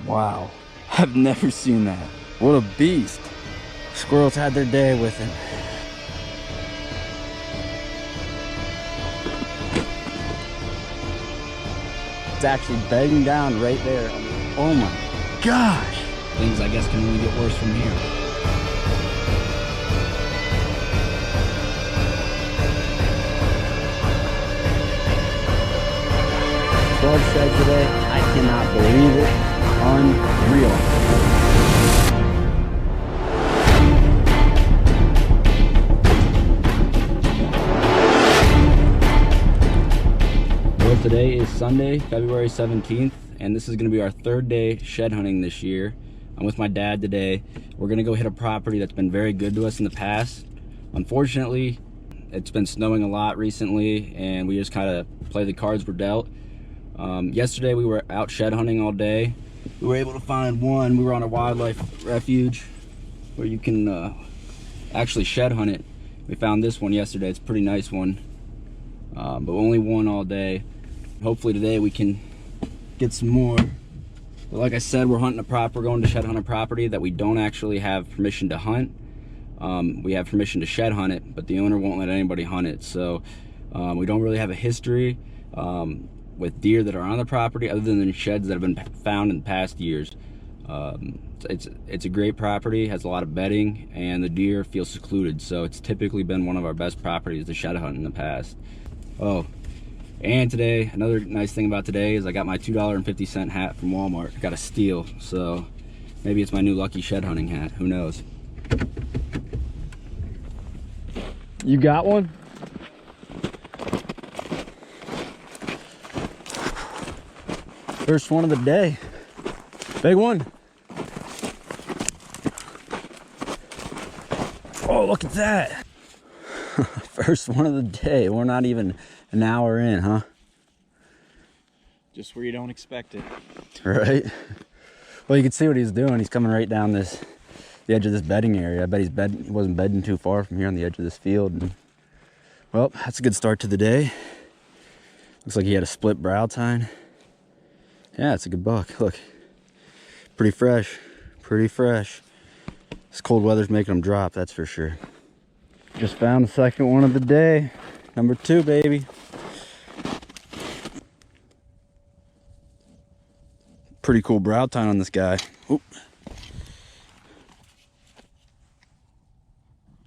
Wow, I've never seen that. What a beast. Squirrels had their day with him. It's actually bedding down right there. Oh my gosh. Things, I guess, can only get worse from here. Shed today. I cannot believe it. Unreal. Well, today is Sunday, February 17th, and this is going to be our third day shed hunting this year. I'm with my dad today. We're going to go hit a property that's been very good to us in the past. Unfortunately, it's been snowing a lot recently, and we just kind of play the cards we're dealt. Yesterday we were out shed hunting all day. We were able to find one. We were on a wildlife refuge where you can actually shed hunt it. We found this one yesterday. It's a pretty nice one, but only one all day. Hopefully today we can get some more. But like I said, we're hunting we're going to shed hunt a property that we don't actually have permission to hunt. We have permission to shed hunt it, but the owner won't let anybody hunt it. So we don't really have a history with deer that are on the property other than sheds that have been found in past years. It's a great property, has a lot of bedding, and the deer feel secluded, so it's typically been one of our best properties to shed hunt in the past. Oh, and today, another nice thing about today is I got my $2.50 hat from Walmart. I got a steal, so maybe it's my new lucky shed hunting hat, who knows. You got one? First one of the day. Big one. Oh, look at that. First one of the day. We're not even an hour in, huh? Just where you don't expect it. Right? Well, you can see what he's doing. He's coming right down the edge of this bedding area. I bet he wasn't bedding too far from here on the edge of this field. And, well, that's a good start to the day. Looks like he had a split brow tine. Yeah, it's a good buck. Look, pretty fresh, pretty fresh. This cold weather's making them drop, that's for sure. Just found the second one of the day. Number 2, baby. Pretty cool brow tine on this guy. Oop.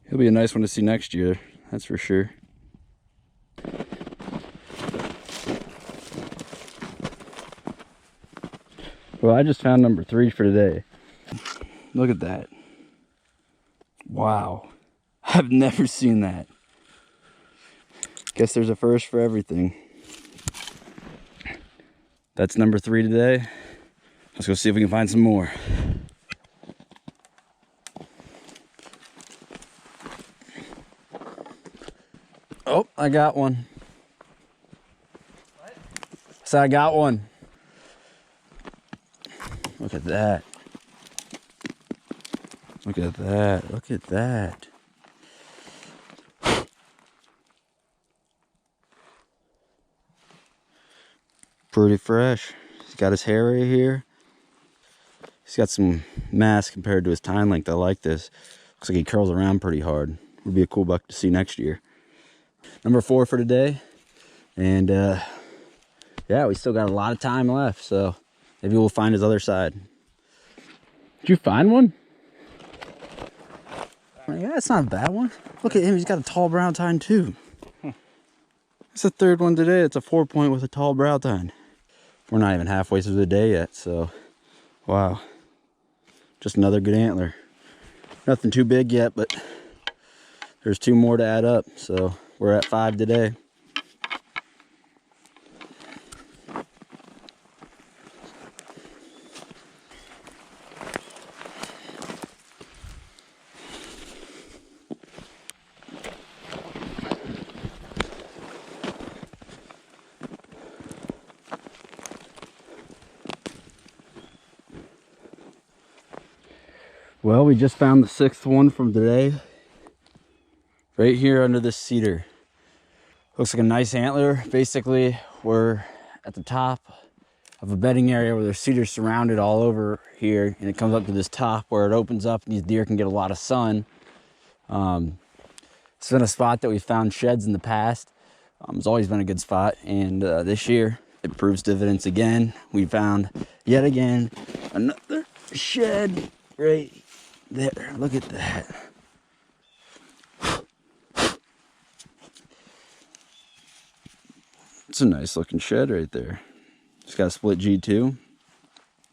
He'll be a nice one to see next year, that's for sure. Well, I just found number 3 for today. Look at that. Wow. I've never seen that. Guess there's a first for everything. That's number 3 today. Let's go see if we can find some more. Oh, I got one. What? So I got one. Look at that. Look at that. Look at that. Pretty fresh. He's got his hair right here. He's got some mass compared to his tine length. I like this. Looks like he curls around pretty hard. Would be a cool buck to see next year. Number 4 for today. And yeah, we still got a lot of time left, so maybe we'll find his other side. Did you find one? Yeah, it's not a bad one. Look at him, he's got a tall brow tine too. It's the 3rd one today. It's a 4-point with a tall brow tine. We're not even halfway through the day yet, so wow. Just another good antler. Nothing too big yet, but there's 2 more to add up, so we're at 5 today. Well, we just found the 6th one from today. Right here under this cedar. Looks like a nice antler. Basically, we're at the top of a bedding area where there's cedars surrounded all over here, and it comes up to this top where it opens up and these deer can get a lot of sun. It's been a spot that we found sheds in the past. It's always been a good spot, and this year it proves dividends again. We found yet again another shed right there. Look at that. It's a nice looking shed right there. It's got a split G2.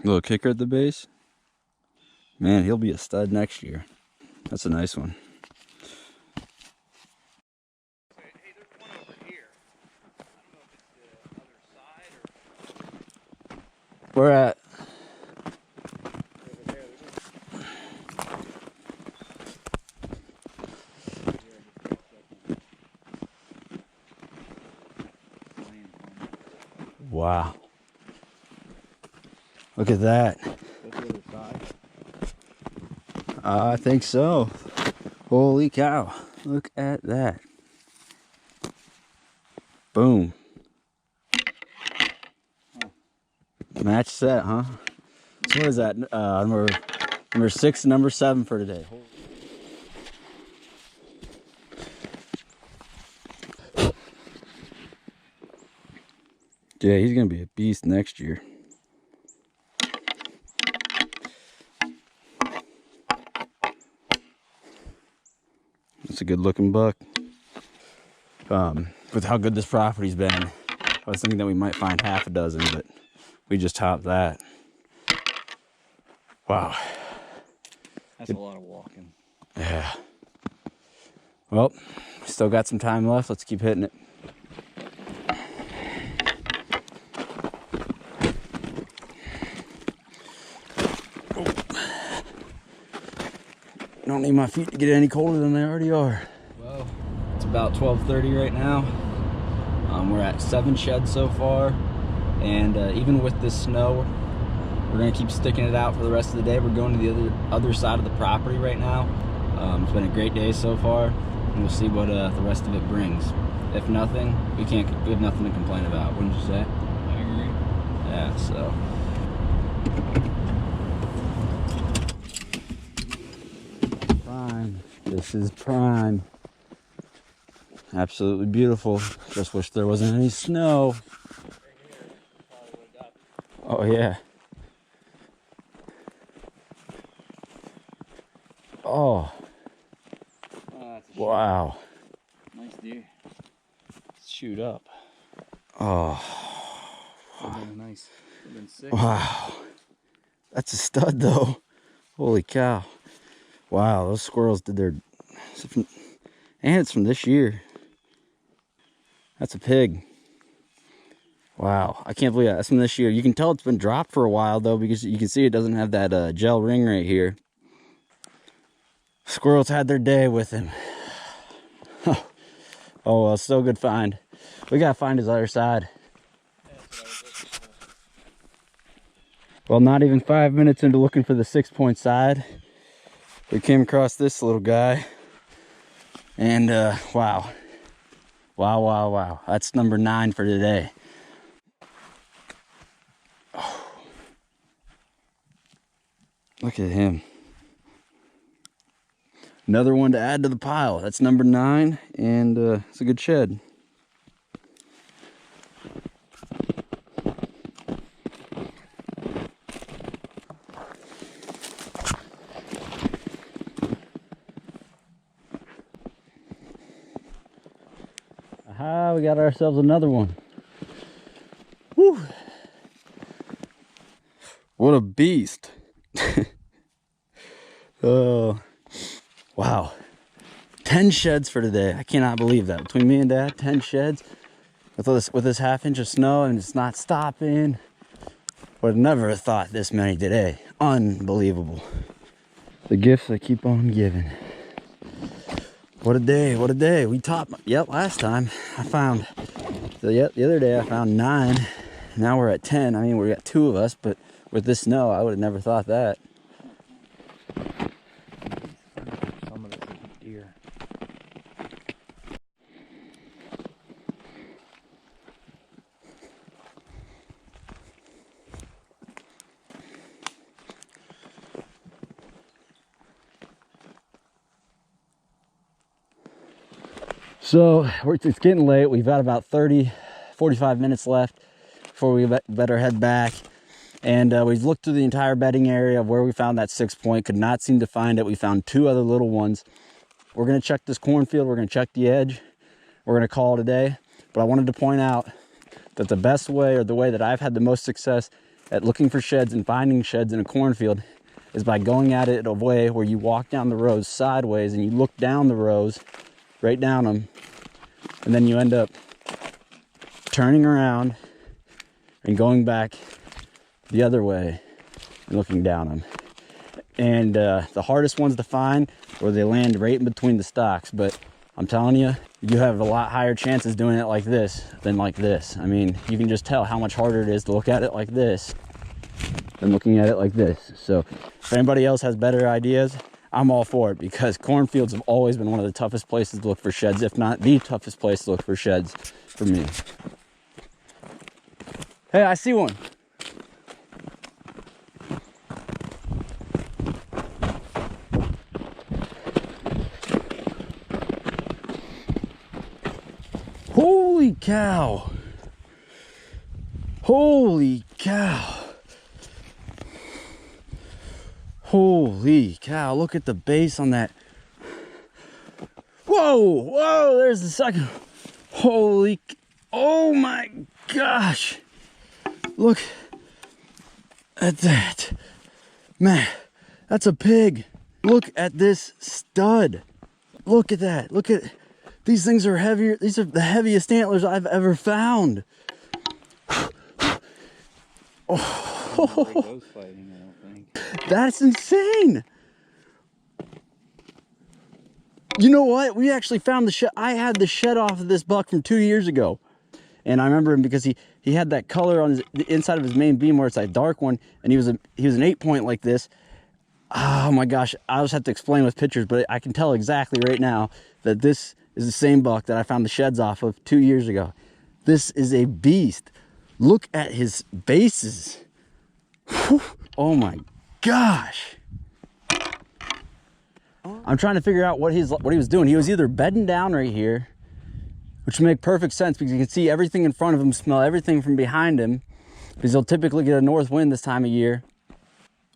Little kicker at the base. Man, he'll be a stud next year. That's a nice one. Hey, there's one over here. I don't know if it's the other side or... We're at... Over there. Wow. Look at that. That's the other side. I think so. Holy cow. Look at that. Boom. Match set, huh? So what is that? Number 6 and number 7 for today. Yeah, he's gonna be a beast next year. That's a good looking buck. With how good this property's been, I was thinking that we might find half a dozen, but we just topped that. Wow. That's a lot of walking. Yeah. Well, still got some time left. Let's keep hitting it. Don't need my feet to get any colder than they already are. Well, it's about 12:30 right now. We're at 7 sheds so far, and even with this snow, we're gonna keep sticking it out for the rest of the day. We're going to the other side of the property right now. It's been a great day so far, and we'll see what the rest of it brings. If nothing, we have nothing to complain about, wouldn't you say? I agree. Yeah, so. Prime. This is prime. Absolutely beautiful. Just wish there wasn't any snow. Oh yeah. Oh. Wow. Nice deer. Shoot up. Oh. Nice. Been sick. Wow. That's a stud though. Holy cow. Wow, those squirrels did their... And it's from this year. That's a pig. Wow, I can't believe that. That's from this year. You can tell it's been dropped for a while though, because you can see it doesn't have that gel ring right here. Squirrels had their day with him. Oh well, still a good find. We gotta find his other side. Well, not even 5 minutes into looking for the 6-point side, we came across this little guy. And wow. Wow, wow, wow. That's number 9 for today. Oh. Look at him. Another one to add to the pile. That's number 9, and it's a good shed. Aha, we got ourselves another one. Woo! What a beast. Oh. Wow, 10 sheds for today. I cannot believe that. Between me and Dad, 10 sheds with this half-inch of snow, and it's not stopping. Would never have thought this many today. Unbelievable. The gifts that keep on giving. What a day, what a day. We topped, yep, last time I found, the other day I found 9. Now we're at 10. I mean, we got 2 of us, but with this snow, I would have never thought that. So it's getting late. We've got about 45 minutes left before we better head back. And we've looked through the entire bedding area of where we found that 6-point, could not seem to find it. We found 2 other little ones. We're gonna check this cornfield, we're gonna check the edge, we're gonna call it a day. But I wanted to point out that the best way, or the way that I've had the most success at looking for sheds and finding sheds in a cornfield, is by going at it a way where you walk down the rows sideways and you look down the rows, right down them, and then you end up turning around and going back the other way and looking down them. And the hardest ones to find where they land right in between the stalks, but I'm telling you, you have a lot higher chances doing it like this than like this. I mean, you can just tell how much harder it is to look at it like this than looking at it like this. So if anybody else has better ideas, I'm all for it, because cornfields have always been one of the toughest places to look for sheds, if not the toughest place to look for sheds for me. Hey, I see one. Holy cow. Holy cow. Holy cow, look at the base on that. Whoa, whoa, there's the second. Holy, oh my gosh. Look at that. Man, that's a pig. Look at this stud. Look at that. Look at, these things are heavier. These are the heaviest antlers I've ever found. Oh, that's insane. You know what? We actually found the shed. I had the shed off of this buck from 2 years ago. And I remember him because he had that color on the inside of his main beam where it's that dark one. And he was an 8-point like this. Oh my gosh. I'll just have to explain with pictures, but I can tell exactly right now that this is the same buck that I found the sheds off of 2 years ago. This is a beast. Look at his bases. Whew. Oh my gosh. I'm trying to figure out what he was doing. He was either bedding down right here, which would make perfect sense because you can see everything in front of him, smell everything from behind him, because he'll typically get a north wind this time of year.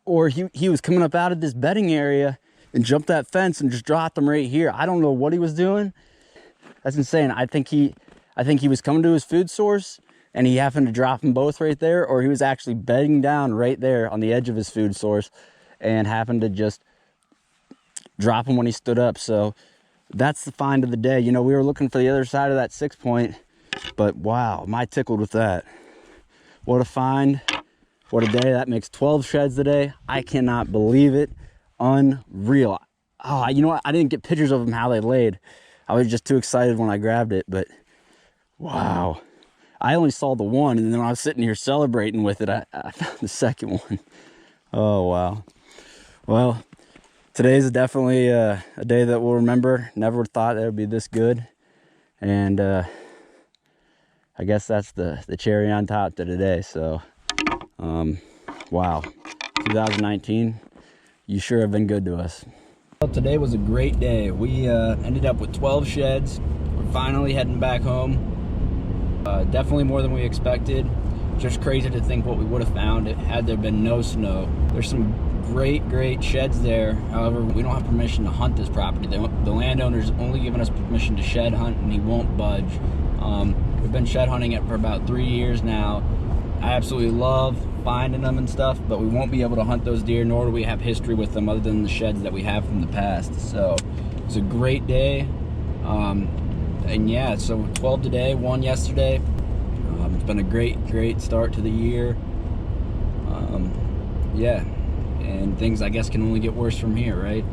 Or he was coming up out of this bedding area and jumped that fence and just dropped them right here. I don't know what he was doing. That's insane. I think he was coming to his food source and he happened to drop them both right there, or he was actually bedding down right there on the edge of his food source and happened to just drop him when he stood up. So that's the find of the day. You know, we were looking for the other side of that 6-point, but wow, am I tickled with that. What a find. What a day. That makes 12 sheds today. I cannot believe it. Unreal. Oh, you know what? I didn't get pictures of them how they laid. I was just too excited when I grabbed it, but wow. I only saw the one, and then when I was sitting here celebrating with it, I found the second one. Oh, wow. Well, today's definitely a day that we'll remember. Never thought it would be this good. And I guess that's the cherry on top to today. So, wow. 2019, you sure have been good to us. Well, today was a great day. We ended up with 12 sheds. We're finally heading back home. Definitely more than we expected. Just crazy to think what we would have found had there been no snow. There's some great sheds there. However, we don't have permission to hunt this property. The landowner's only given us permission to shed hunt, and he won't budge. We've been shed hunting it for about 3 years now. I absolutely love finding them and stuff, but we won't be able to hunt those deer, nor do we have history with them other than the sheds that we have from the past. So it's a great day. And yeah, so 12 today, 1 yesterday. It's been a great start to the year. Yeah, and things I guess can only get worse from here, right?